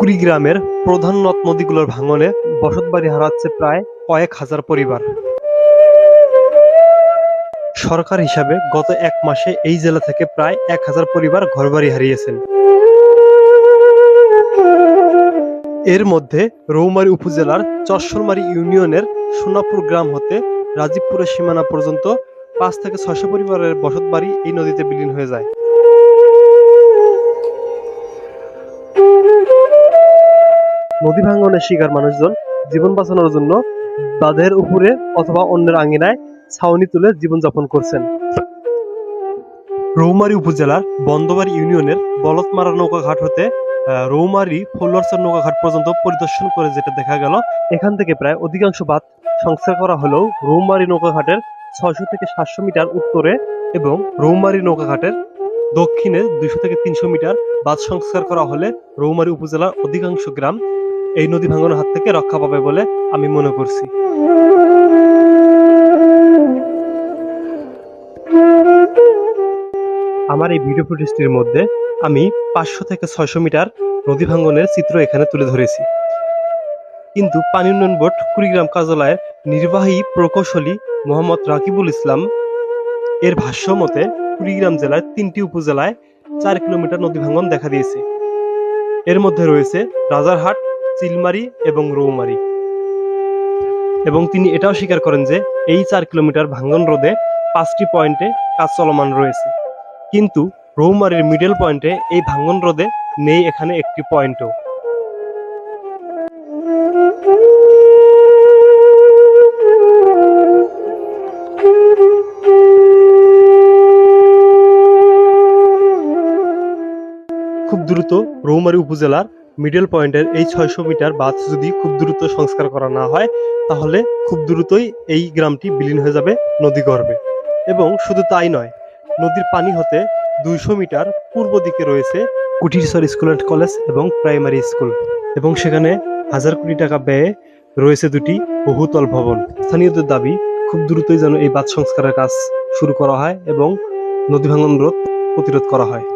কুড়িগ্রামের প্রধান নদ নদীগুলোর ভাঙনে বসতবাড়ি হারাচ্ছে প্রায় কয়েক হাজার পরিবার। সরকার হিসাবে গত এক মাসে এই জেলা থেকে প্রায় 1000 পরিবার ঘরবাড়ি হারিয়েছেন। এর মধ্যে রৌমারী উপজেলার চরশোলমারী ইউনিয়নের সোনাপুর গ্রাম হতে রাজীবপুরের সীমানা পর্যন্ত 5 থেকে 600 পরিবারের বসতবাড়ি এই নদীতে বিলীন হয়ে যায়। নদী ভাঙনের শিকার মানুষজন জীবন বাঁচানোর জন্য বাঁধের উপরে অথবা অন্যের আঙিনায় ছাউনি তুলে জীবনযাপন করছেন। রৌমারী উপজেলার বন্দবাড়ি ইউনিয়নের বলতমারা নৌকাঘাট হতে রৌমারী ফলোয়ারচর নৌকাঘাট পর্যন্ত পরিদর্শন করে যেটা দেখা গেল, এখান থেকে প্রায় অধিকাংশ বাঁধ সংস্কার করা হলেও রৌমারী নৌকাঘাটের 600 থেকে 700 মিটার উত্তরে এবং রৌমারী নৌকাঘাটের দক্ষিণে 200 থেকে 300 মিটার বাঁধ সংস্কার করা হলে রৌমারী উপজেলার অধিকাংশ গ্রাম এই নদী ভাঙনের হাত থেকে রক্ষা পাবে বলে আমি মনে করছি। আমার এই ভিডিও ফুটেজটির মধ্যে আমি 500 থেকে 600 মিটার নদী ভাঙনের চিত্র এখানে তুলে ধরেছি, কিন্তু পানি উন্নয়ন বোর্ড কুড়িগ্রাম কার্যালয়ের নির্বাহী প্রকৌশলী মোহাম্মদ রাকিবুল ইসলাম এর ভাষ্য মতে কুড়িগ্রাম জেলার 3টি উপজেলায় 4 কিলোমিটার নদী ভাঙন দেখা দিয়েছে। এর মধ্যে রয়েছে রাজারহাট, চিলমারী এবং রৌমারী। এবং তিনি এটাও স্বীকার করেন যে এই 4 কিলোমিটার ভাঙন রোধে 5টি পয়েন্টে কাজ চলমান রয়েছে, কিন্তু রৌমারীর মিডল পয়েন্টে এই ভাঙন রোধে নেই এখানে একটি পয়েন্টও। খুব দ্রুত রৌমারী উপজেলার মিডল পয়েন্টের এই 600 মিটার বাঁধ যদি খুব দ্রুত সংস্কার করা না হয়, তাহলে খুব দ্রুতই এই গ্রামটি বিলীন হয়ে যাবে নদীগর্ভে। এবং শুধু তাই নয়, নদীর পানি হতে 200 মিটার পূর্ব দিকে রয়েছে কুঠিরচর স্কুল অ্যান্ড কলেজ এবং প্রাইমারি স্কুল, এবং সেখানে 1000 কোটি টাকা ব্যয়ে রয়েছে 2টি বহুতল ভবন। স্থানীয়দের দাবি খুব দ্রুতই যেন এই বাঁধ সংস্কারের কাজ শুরু করা হয় এবং নদী ভাঙন রোধ প্রতিরোধ করা হয়।